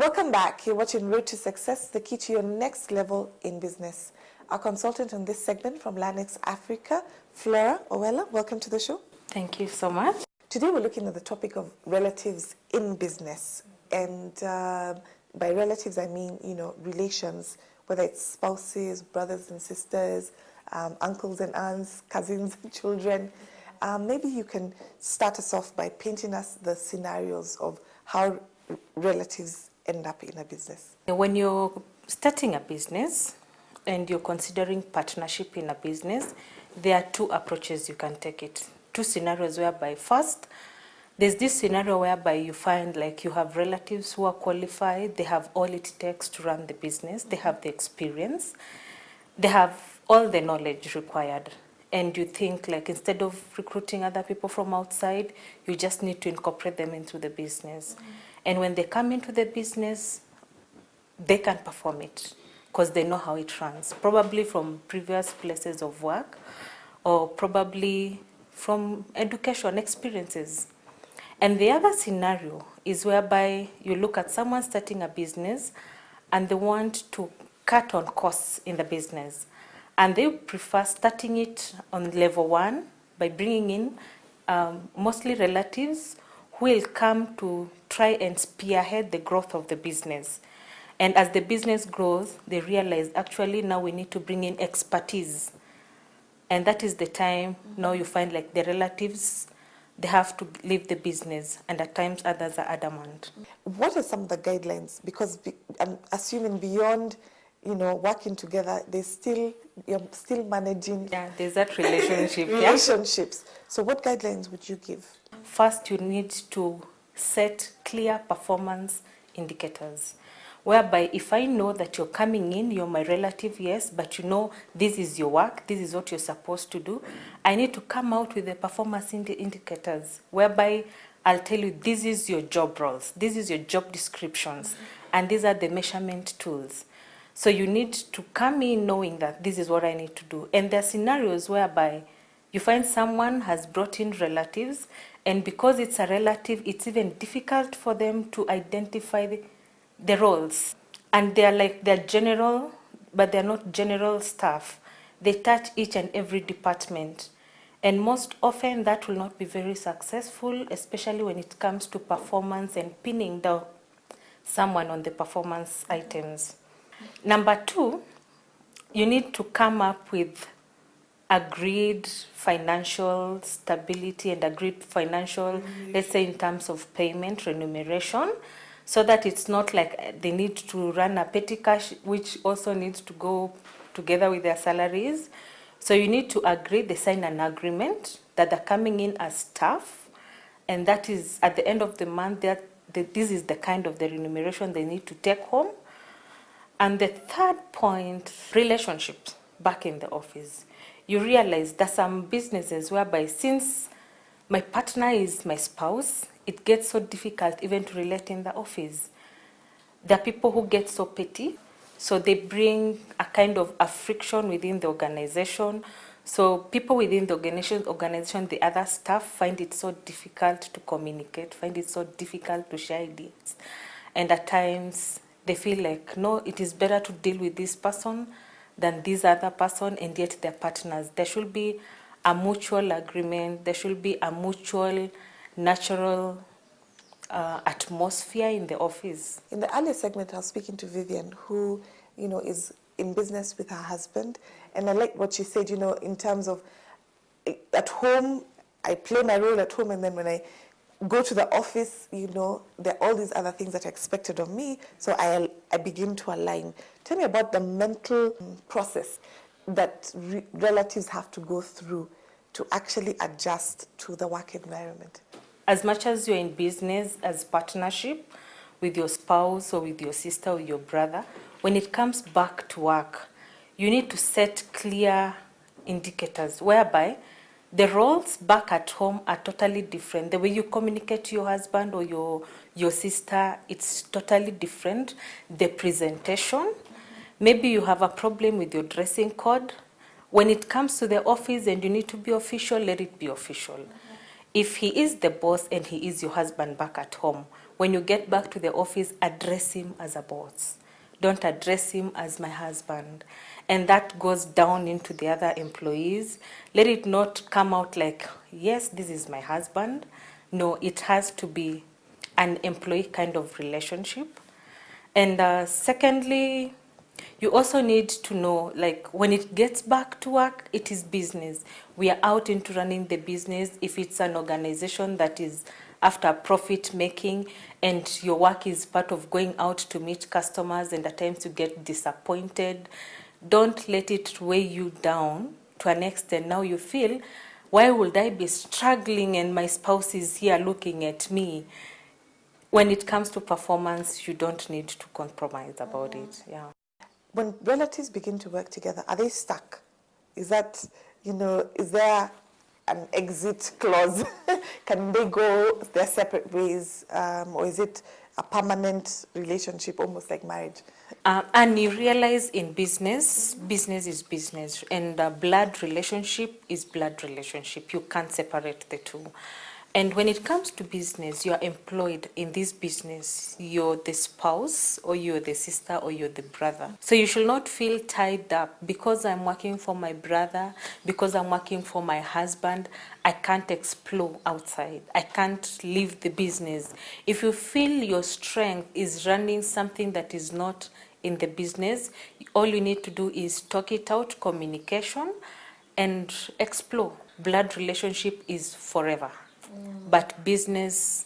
Welcome back. You're watching Road to Success, the key to your next level in business. Our consultant on this segment from Lanex Africa, Flora, Owella, welcome to the show. Thank you so much. Today we're looking at the topic of relatives in business. And by relatives, I mean, relations, whether it's spouses, brothers and sisters, uncles and aunts, cousins and children. Maybe you can start us off by painting us the scenarios of how relatives end up in a business. When you're starting a business and you're considering partnership in a business, there are two approaches you can take it. Two scenarios whereby first, there's this scenario whereby you find like you have relatives who are qualified, they have all it takes to run the business, they have the experience, they have all the knowledge required. And you think like instead of recruiting other people from outside, you just need to incorporate them into the business. And when they come into the business, they can perform it because they know how it runs, probably from previous places of work or probably from education experiences. And the other scenario is whereby you look at someone starting a business and they want to cut on costs in the business. And they prefer starting it on level 1 by bringing in mostly relatives who will come to try and spearhead the growth of the business. And as the business grows, they realize actually now we need to bring in expertise. And that is the time now you find like the relatives, they have to leave the business, and at times others are adamant. What are some of the guidelines? Because I'm assuming beyond, working together, you're still managing. Yeah, there's that relationship. Relationships. So what guidelines would you give? First, you need to set clear performance indicators, whereby if I know that you're coming in, you're my relative, yes, but this is your work, this is what you're supposed to do, I need to come out with the performance indicators, whereby I'll tell you this is your job roles, this is your job descriptions, and these are the measurement tools. So you need to come in knowing that this is what I need to do. And there are scenarios whereby you find someone has brought in relatives, and because it's a relative, it's even difficult for them to identify the roles. And they're general, but they're not general staff. They touch each and every department. And most often that will not be very successful, especially when it comes to performance and pinning down someone on the performance items. Number 2, you need to come up with agreed financial stability and agreed financial, let's say in terms of payment, remuneration, so that it's not like they need to run a petty cash, which also needs to go together with their salaries. So you need to agree, they sign an agreement that they're coming in as staff, and that is at the end of the month, this is the kind of the remuneration they need to take home. And the third point, relationships back in the office. You realize there's some businesses whereby since my partner is my spouse, it gets so difficult even to relate in the office. There are people who get so petty, so they bring a kind of a friction within the organization. So people within the organization, the other staff find it so difficult to communicate, find it so difficult to share ideas. And at times they feel like, no, it is better to deal with this person than this other person, and yet they're partners. There should be a mutual agreement. There should be a mutual, natural atmosphere in the office. In the earlier segment, I was speaking to Vivian, who, is in business with her husband. And I like what she said, in terms of at home, I play my role at home, and then when I go to the office, there are all these other things that are expected of me, so I begin to align. Tell me about the mental process that relatives have to go through to actually adjust to the work environment. As much as you're in business as partnership with your spouse or with your sister or your brother, when it comes back to work, you need to set clear indicators whereby the roles back at home are totally different. The way you communicate to your husband or your sister, it's totally different. The presentation, maybe you have a problem with your dressing code. When it comes to the office and you need to be official, let it be official. If he is the boss and he is your husband back at home, when you get back to the office, address him as a boss. Don't address him as my husband. And that goes down into the other employees. Let it not come out like, yes, this is my husband. No, it has to be an employee kind of relationship. And secondly, you also need to know, like, when it gets back to work, it is business. We are out into running the business. If it's an organization that is after profit making and your work is part of going out to meet customers and at times you get disappointed, don't let it weigh you down to an extent. Now you feel, why would I be struggling and my spouse is here looking at me? When it comes to performance, you don't need to compromise about it. Yeah. When relatives begin to work together, are they stuck? Is that, is there an exit clause? Can they go their separate ways? Or is it a permanent relationship, almost like marriage? And you realize in business, business is business, and blood relationship is blood relationship. You can't separate the two. And when it comes to business, you are employed in this business. You're the spouse, or you're the sister, or you're the brother. So you should not feel tied up. Because I'm working for my brother, because I'm working for my husband, I can't explore outside. I can't leave the business. If you feel your strength is running something that is not in the business, all you need to do is talk it out, communication, and explore. Blood relationship is forever. But business,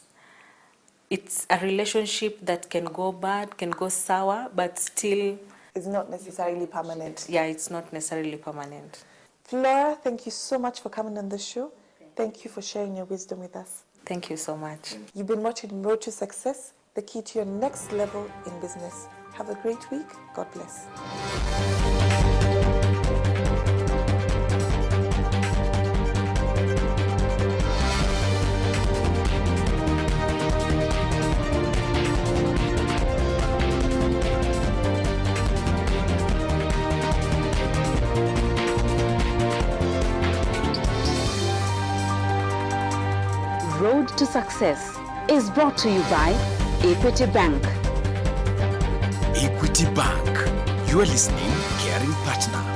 it's a relationship that can go bad, can go sour, but still... It's not necessarily permanent. Yeah, it's not necessarily permanent. Flora, thank you so much for coming on the show. Thank you for sharing your wisdom with us. Thank you so much. You've been watching Road to Success, the key to your next level in business. Have a great week. God bless. Road to Success is brought to you by Equity Bank. Equity Bank, your listening caring partner.